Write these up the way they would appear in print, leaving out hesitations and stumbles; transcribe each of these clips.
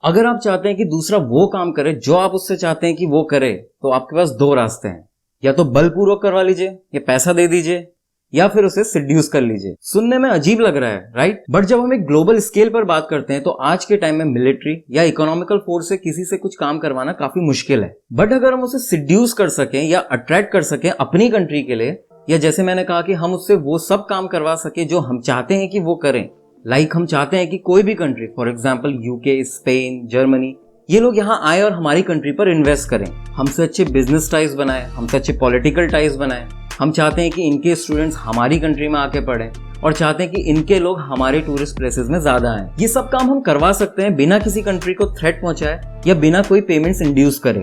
अगर आप चाहते हैं कि दूसरा वो काम करे जो आप उससे चाहते हैं कि वो करे, तो आपके पास दो रास्ते हैं। या तो बलपूर्वक करवा लीजिए, या पैसा दे दीजिए, या फिर उसे सिड्यूस कर लीजिए। सुनने में अजीब लग रहा है, राइट? बट जब हम एक ग्लोबल स्केल पर बात करते हैं तो आज के टाइम में मिलिट्री या इकोनॉमिकल फोर्स से किसी से कुछ काम करवाना काफी मुश्किल है। बट अगर हम उसे सिड्यूस कर सकें या अट्रैक्ट कर सकें अपनी कंट्री के लिए, या जैसे मैंने कहा कि हम उससे वो सब काम करवा सके जो हम चाहते हैं कि वो करें। लाइक हम चाहते हैं कि कोई भी country, for example UK, Spain, Germany, ये लोग यहाँ आए और हमारी कंट्री पर इन्वेस्ट करें, हमसे अच्छे बिजनेस टाइज बनाए, हमसे अच्छे पॉलिटिकल टाइज बनाए। हम चाहते हैं कि इनके स्टूडेंट्स हमारी कंट्री में आके पढ़ें, और चाहते हैं कि इनके लोग हमारे टूरिस्ट प्लेसेस में ज्यादा आएं। ये सब काम हम करवा सकते हैं बिना किसी कंट्री को थ्रेट पहुंचाए या बिना कोई पेमेंट्स इंड्यूस करे,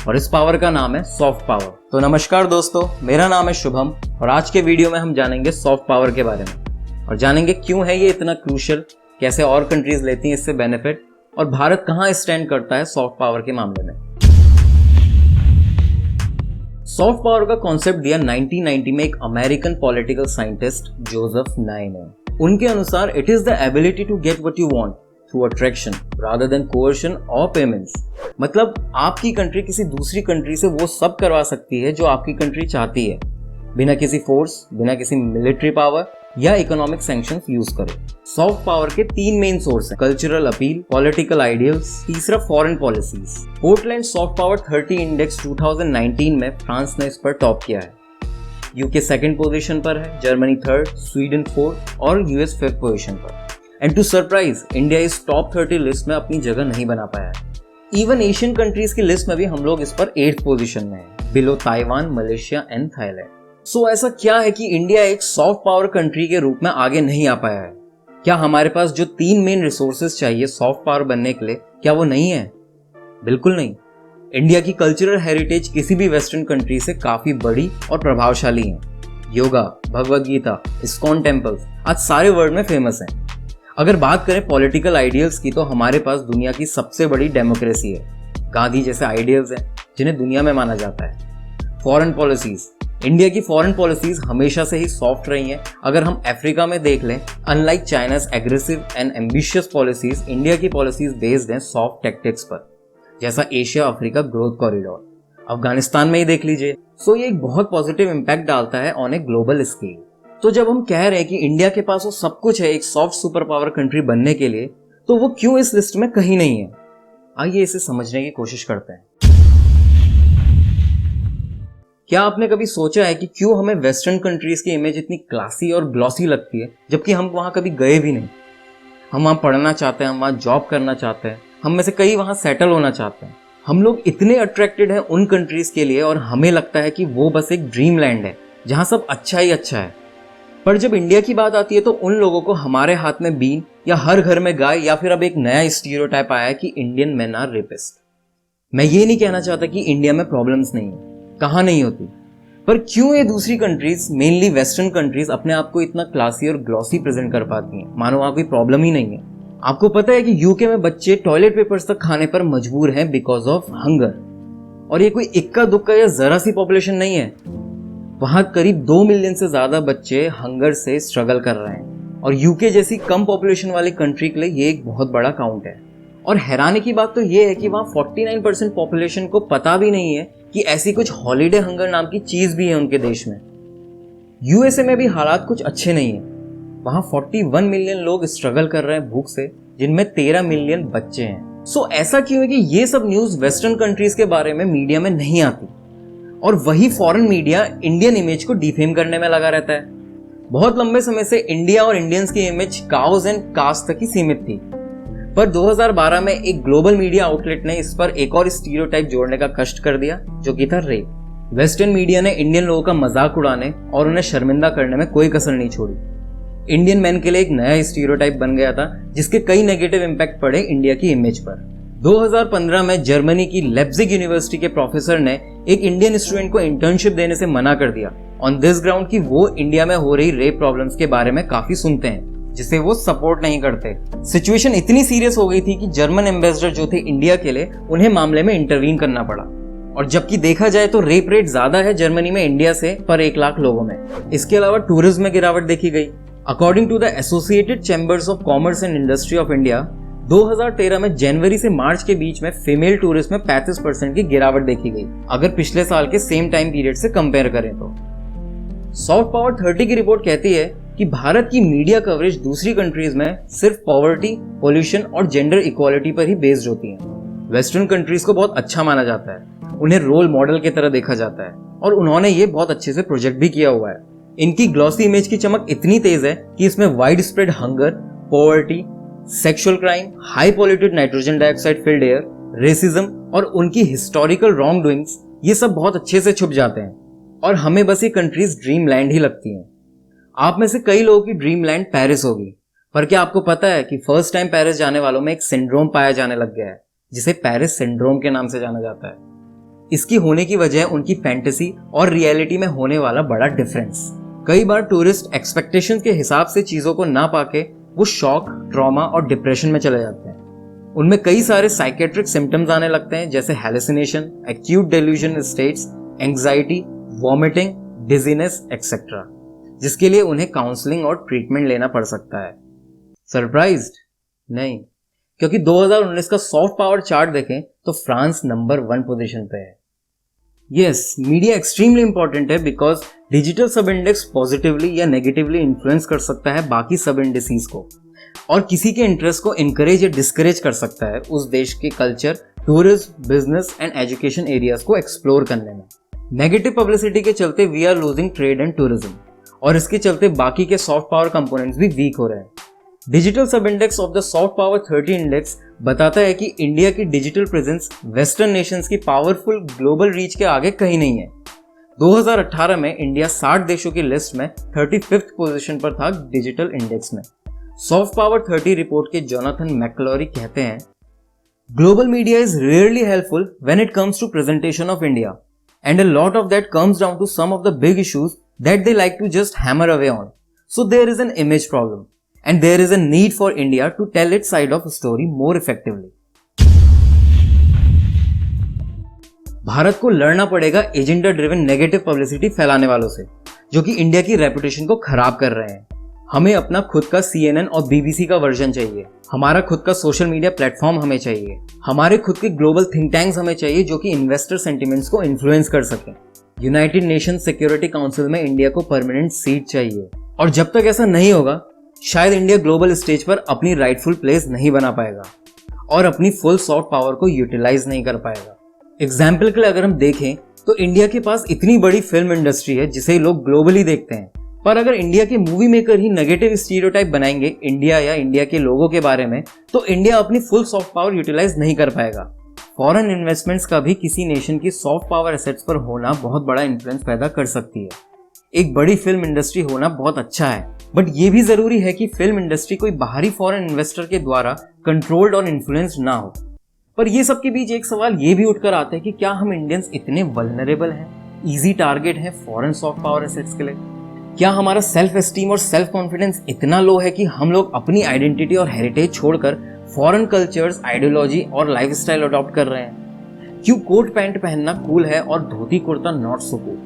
और इस पावर का नाम है सॉफ्ट पावर। तो नमस्कार दोस्तों, मेरा नाम है शुभम, और आज के वीडियो में हम जानेंगे सॉफ्ट पावर के बारे में, और जानेंगे क्यों है ये इतना क्रूशियल, कैसे और कंट्रीज लेती हैं इससे बेनिफिट, और भारत कहाँ स्टैंड करता है सॉफ्ट पावर के मामले में। सॉफ्ट पावर का कॉन्सेप्ट दिया 1990 में एक अमेरिकन पॉलिटिकल साइंटिस्ट जोसेफ नाइ ने। उनके अनुसार it is the ability to get what you want through attraction rather than coercion or payments. मतलब आपकी कंट्री किसी दूसरी कंट्री से वो सब करवा सकती है जो आपकी कंट्री चाहती है, बिना किसी फोर्स, बिना किसी मिलिट्री पावर या इकोनॉमिक सैंक्शंस यूज करे। सॉफ्ट पावर के तीन मेन सोर्स हैं: कल्चरल अपील, पॉलिटिकल आइडियल्स, तीसरा foreign policies. Portland soft power 30 index 2019 में फ्रांस ने इस पर टॉप किया है। यूके सेकंड पोजीशन पर है, जर्मनी थर्ड, स्वीडन फोर्थ और यूएस फिफ्थ पोजीशन पर। एंड टू सरप्राइज, इंडिया इस टॉप 30 लिस्ट में अपनी जगह नहीं बना पाया है। इवन एशियन कंट्रीज की लिस्ट में भी हम लोग इस पर 8th पोजीशन में है, below Taiwan, Malaysia and Thailand. So ऐसा क्या है कि इंडिया एक सॉफ्ट पावर कंट्री के रूप में आगे नहीं आ पाया है? क्या हमारे पास जो तीन मेन रिसोर्सेज चाहिए सॉफ्ट पावर बनने के लिए, क्या वो नहीं है? बिल्कुल नहीं। इंडिया की कल्चरल हेरिटेज किसी भी वेस्टर्न कंट्री से काफी बड़ी और प्रभावशाली है। योगा, भगवद गीता, इस्कॉन टेम्पल्स आज सारे वर्ल्ड में फेमस हैं। अगर बात करें पॉलिटिकल आइडियल्स की, तो हमारे पास दुनिया की सबसे बड़ी डेमोक्रेसी है। गांधी जैसे आइडियल्स हैं जिन्हें दुनिया में माना जाता है। फॉरेन पॉलिसीज, इंडिया की फॉरेन पॉलिसीज हमेशा से ही सॉफ्ट रही हैं। अगर हम अफ्रीका में देख लें, unlike चाइना's aggressive and ambitious policies, India की पॉलिसीज बेस्ड हैं सॉफ्ट टैक्टिक्स पर, जैसा Asia Africa growth corridor. Afghanistan में ही देख लीजिए। सो ये एक बहुत पॉजिटिव इंपैक्ट डालता है ऑन ए ग्लोबल स्केल। तो जब हम कह रहे हैं कि इंडिया के पास वो सब कुछ है एक सॉफ्ट सुपर पावर कंट्री बनने के लिए, तो वो क्यों इस लिस्ट में कहीं नहीं है? आइए इसे समझने की कोशिश करते हैं। क्या आपने कभी सोचा है कि क्यों हमें वेस्टर्न कंट्रीज की इमेज इतनी क्लासी और ग्लॉसी लगती है, जबकि हम वहां कभी गए भी नहीं? हम वहां पढ़ना चाहते हैं, हम वहां जॉब करना चाहते हैं, हम में से कई वहां सेटल होना चाहते हैं। हम लोग इतने अट्रैक्टेड हैं उन कंट्रीज के लिए, और हमें लगता है कि वो बस एक ड्रीम लैंड है जहां सब अच्छा ही अच्छा है। पर जब इंडिया की बात आती है तो उन लोगों को हमारे हाथ में बीन, या हर घर में गाय, या फिर अब एक नया स्टीरियोटाइप आया है कि इंडियन मेन आर रेपिस्ट। मैं ये नहीं कहना चाहता कि इंडिया में प्रॉब्लम्स नहीं है, कहाँ नहीं होती, पर क्यों ये दूसरी कंट्रीज, मेनली वेस्टर्न कंट्रीज, अपने आप को इतना क्लासी और ग्लॉसी प्रेजेंट कर पाती हैं, मानो वहां कोई प्रॉब्लम ही नहीं है। आपको पता है कि यूके में बच्चे टॉयलेट पेपर्स तक खाने पर मजबूर हैं बिकॉज ऑफ हंगर, और ये कोई इक्का दुक्का या जरा सी पॉपुलेशन नहीं है। वहां करीब 2 मिलियन से ज्यादा बच्चे हंगर से स्ट्रगल कर रहे हैं, और यूके जैसी कम पॉपुलेशन वाली कंट्री के लिए ये एक बहुत बड़ा काउंट है। और हैरानी की बात तो ये है कि वहां 49% पॉपुलेशन को पता भी नहीं है कि ऐसी कुछ हॉलीडे हंगर नाम की चीज भी है उनके देश में। यूएसए में भी हालात कुछ अच्छे नहीं है। वहां 41 मिलियन लोग स्ट्रगल कर रहे हैं भूख से, जिनमें 13 मिलियन बच्चे हैं। सो ऐसा क्यों है कि ये सब न्यूज वेस्टर्न कंट्रीज के बारे में मीडिया में नहीं आती, और वही फॉरेन मीडिया इंडियन इमेज को डिफेम करने में लगा रहता है? बहुत लंबे समय से इंडिया और इंडियंस की इमेज काउज एंड कास्ट तक ही सीमित थी, पर 2012 में एक ग्लोबल मीडिया आउटलेट ने इस पर एक और स्टीरियोटाइप जोड़ने का कष्ट कर दिया, जो कि था रेप। वेस्टर्न मीडिया ने इंडियन लोगों का मजाक उड़ाने और उन्हें शर्मिंदा करने में कोई कसर नहीं छोड़ी। इंडियन मैन के लिए एक नया स्टीरियोटाइप बन गया था, जिसके कई नेगेटिव इंपैक्ट पड़े इंडिया की इमेज पर। 2015 में जर्मनी की लेप्जिग यूनिवर्सिटी के प्रोफेसर ने एक इंडियन स्टूडेंट को इंटर्नशिप देने से मना कर दिया ऑन दिस ग्राउंड कि वो इंडिया में हो रही रेप प्रॉब्लम्स के बारे में काफी सुनते हैं, जिसे वो सपोर्ट नहीं करते। सिचुएशन इतनी सीरियस हो गई थी कि जर्मन एम्बेसडर जो थे इंडिया के लिए, उन्हें मामले में इंटरवीन करना पड़ा। और जबकि देखा जाए तो रेप रेट ज्यादा है जर्मनी में इंडिया से पर 1 लाख लोगों में। इसके अलावा टूरिज्म में गिरावट देखी गई। According to the Associated Chambers of Commerce and Industry of India, 2013 में जनवरी से मार्च के बीच में फीमेल टूरिस्ट में 35% की गिरावट देखी गई, अगर पिछले साल के सेम टाइम पीरियड से कंपेयर करें तो। सॉफ्ट पावर 30 की रिपोर्ट कहती है कि भारत की मीडिया कवरेज दूसरी कंट्रीज में सिर्फ पॉवर्टी, पोल्यूशन और जेंडर इक्वालिटी पर ही बेस्ड होती है। वेस्टर्न कंट्रीज को बहुत अच्छा माना जाता है, उन्हें रोल मॉडल की तरह देखा जाता है और उन्होंने ये बहुत अच्छे से प्रोजेक्ट भी किया हुआ है। इनकी ग्लॉसी इमेज की चमक इतनी तेज है कि इसमें wide spread hunger, poverty, sexual crime, high polluted nitrogen dioxide field air, racism और उनकी हिस्टोरिकल रॉन्ग डूइंग्स, ये सब बहुत अच्छे से छुप जाते हैं और हमें बस ये कंट्रीज ड्रीम लैंड ही लगती हैं। आप में से कई लोगों की ड्रीम लैंड पेरिस होगी, पर क्या आपको पता है कि फर्स्ट टाइम पेरिस जाने वालों में एक सिंड्रोम पाया जाने लग गया है जिसे पेरिस सिंड्रोम के नाम से जाना जाता है। इसकी होने की वजह है उनकी फैंटेसी और रियलिटी में होने वाला बड़ा डिफरेंस। कई बार टूरिस्ट एक्सपेक्टेशंस के हिसाब से चीजों को ना पाके वो शॉक, ट्रॉमा और डिप्रेशन में चले जाते हैं। उनमें कई सारे साइकेट्रिक सिम्टम्स आने लगते हैं जैसे hallucination, acute delusion states, anxiety, vomiting, dizziness etcetera, जिसके लिए उन्हें काउंसलिंग और ट्रीटमेंट लेना पड़ सकता है। सरप्राइज्ड? नहीं, क्योंकि 2019 का सॉफ्ट पावर चार्ट देखें तो फ्रांस नंबर 1 पोजीशन पे है। यस, मीडिया एक्सट्रीमली इंपॉर्टेंट है because digital sub index positively या नेगेटिवली इन्फ्लुएंस कर सकता है बाकी सब इंडिसेस को और किसी के इंटरेस्ट को इनकरेज या डिस्करेज कर सकता है उस देश के culture, tourism, business and education areas को एक्सप्लोर करने में। नेगेटिव पब्लिसिटी के चलते we are losing trade and tourism और इसके चलते बाकी के सॉफ्ट पावर कंपोनेंट्स भी वीक हो रहे हैं। Digital sub index of the soft power 30 index बताता है कि इंडिया की डिजिटल प्रेजेंस वेस्टर्न नेशंस की पावरफुल ग्लोबल रीच के आगे कहीं नहीं है। 2018 में इंडिया 60 देशों की लिस्ट में 35th पोजीशन पर था डिजिटल इंडेक्स में। सॉफ्ट पावर 30 रिपोर्ट के जोनाथन मैकलोरी कहते हैं, global media is rarely helpful when it comes to presentation of India and a lot of that comes down to some of the big issues that they like to just hammer away on. So there is an image problem and there is a need for India to tell its side of a story more effectively. Bharat को लड़ना पड़ेगा agenda driven negative publicity फैलाने वालों से जो कि India की reputation को खराब कर रहे हैं। हमें अपना खुद का CNN और BBC का वर्जन चाहिए, हमारा खुद का सोशल मीडिया प्लेटफॉर्म हमें चाहिए, हमारे खुद के ग्लोबल थिंक टैंक्स हमें चाहिए जो कि इन्वेस्टर सेंटिमेंट्स को इन्फ्लुएंस कर सकें। यूनाइटेड नेशंस सिक्योरिटी काउंसिल में इंडिया को परमानेंट सीट चाहिए और जब तक ऐसा नहीं होगा शायद इंडिया ग्लोबल स्टेज पर अपनी राइटफुल प्लेस नहीं बना पाएगा और अपनी फुल सॉफ्ट पावर को यूटिलाइज नहीं कर पाएगा। एग्जाम्पल के लिए अगर हम देखें तो इंडिया के पास इतनी बड़ी फिल्म इंडस्ट्री है जिसे लोग ग्लोबली देखते हैं, पर अगर इंडिया के मूवी मेकर ही नेगेटिव स्टीरियोटाइप बनाएंगे इंडिया या इंडिया के लोगों के बारे में तो इंडिया अपनी फुल सॉफ्ट पावर यूटिलाइज नहीं कर पाएगा। फॉरेन इन्वेस्टमेंट्स का भी किसी नेशन की सॉफ्ट पावर एसेट्स पर होना बहुत बड़ा इन्फ्लुएंस पैदा कर सकती है। एक बड़ी फिल्म इंडस्ट्री होना बहुत अच्छा है, बट ये भी जरूरी है कि फिल्म इंडस्ट्री कोई बाहरी फॉरेन इन्वेस्टर के द्वारा कंट्रोल्ड और इन्फ्लुएंस्ड ना हो। पर ये सब के बीच एक सवाल ये भी उठकर आता है कि क्या हम इंडियंस इतने वल्नरेबल हैं, इजी टारगेट हैं फॉरेन सॉफ्ट पावर एसेट्स के लिए? क्या हमारा सेल्फ एस्टीम और सेल्फ कॉन्फिडेंस इतना लो है कि हम लोग अपनी आइडेंटिटी और हेरिटेज छोड़कर फॉरेन कल्चर्स, आइडियोलॉजी और लाइफस्टाइल अडॉप्ट कर रहे हैं? क्यों कोट पैंट पहनना कूल है और dhoti kurta not so cool?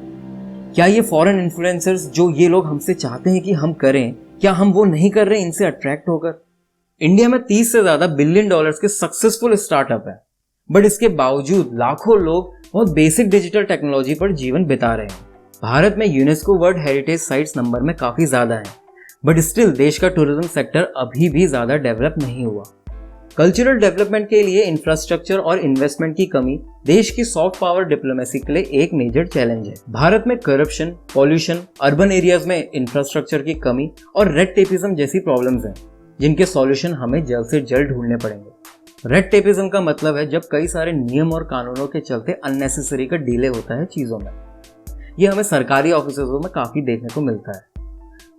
क्या ये फॉरेन इन्फ्लुएंसर्स जो ये लोग हमसे चाहते हैं कि हम करें, क्या हम वो नहीं कर रहे इनसे अट्रैक्ट होकर? इंडिया में 30 से ज्यादा बिलियन डॉलर्स के सक्सेसफुल स्टार्टअप है, बट इसके बावजूद लाखों लोग बहुत बेसिक डिजिटल टेक्नोलॉजी पर जीवन बिता रहे हैं। भारत में UNESCO world heritage sites number में काफी ज्यादा है, बट स्टिल देश का टूरिज्म सेक्टर अभी भी ज्यादा डेवलप नहीं हुआ। कल्चरल डेवलपमेंट के लिए इंफ्रास्ट्रक्चर और इन्वेस्टमेंट की कमी देश की सॉफ्ट पावर डिप्लोमेसी के लिए एक मेजर चैलेंज है। भारत में करप्शन, पॉल्यूशन, अर्बन एरियाज में इंफ्रास्ट्रक्चर की कमी और रेड टेपिज्म जैसी प्रॉब्लम्स हैं, जिनके सॉल्यूशन हमें जल्द से जल्द ढूंढने पड़ेंगे। रेड टेपिज्म का मतलब है जब कई सारे नियम और कानूनों के चलते अननेसेसरी का डिले होता है चीजों में। यह हमें सरकारी ऑफिसर्सों में काफी देखने को मिलता है।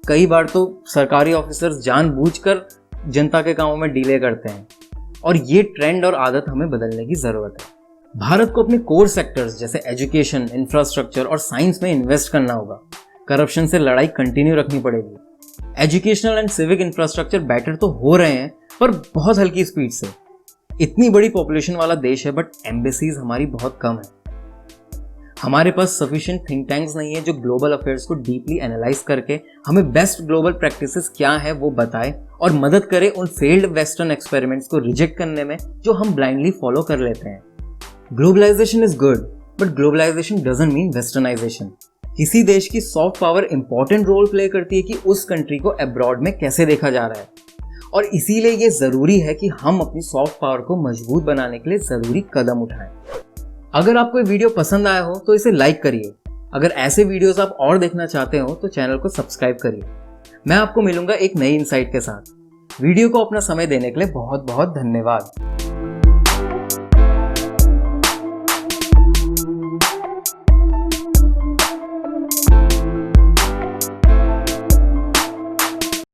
कई बार तो सरकारी ऑफिसर्स जानबूझकर जनता के कामों में डिले करते हैं और ये ट्रेंड और आदत हमें बदलने की जरूरत है। भारत को अपने कोर सेक्टर्स जैसे एजुकेशन, इंफ्रास्ट्रक्चर और साइंस में इन्वेस्ट करना होगा। करप्शन से लड़ाई कंटिन्यू रखनी पड़ेगी। Educational and civic infrastructure better तो हो रहे हैं पर बहुत हल्की स्पीड से। इतनी बड़ी पॉपुलेशन वाला देश है बट एम्बेसीज हमारी बहुत कम है। हमारे पास सफिशिएंट थिंक टैंक्स नहीं है जो ग्लोबल अफेयर्स को डीपली एनालाइज करके हमें बेस्ट ग्लोबल प्रैक्टिसेस क्या है वो बताए और मदद करे उन फेल्ड वेस्टर्न एक्सपेरिमेंट्स को रिजेक्ट करने में जो हम ब्लाइंडली फॉलो कर लेते हैं। Globalisation is good, but globalisation doesn't mean westernisation. किसी देश की soft power important role play करती है कि उस कंट्री को अब्रॉड में कैसे देखा जा रहा है, और इसीलिए ये जरूरी है कि हम अपनी सॉफ्ट पावर को मजबूत बनाने के लिए जरूरी कदम उठाएं। अगर आपको ये वीडियो पसंद आया हो तो इसे लाइक करिए। अगर ऐसे वीडियोस आप और देखना चाहते हो तो चैनल को सब्सक्राइब करिए। मैं आपको मिलूंगा एक नई इंसाइट के साथ। वीडियो को अपना समय देने के लिए बहुत बहुत धन्यवाद।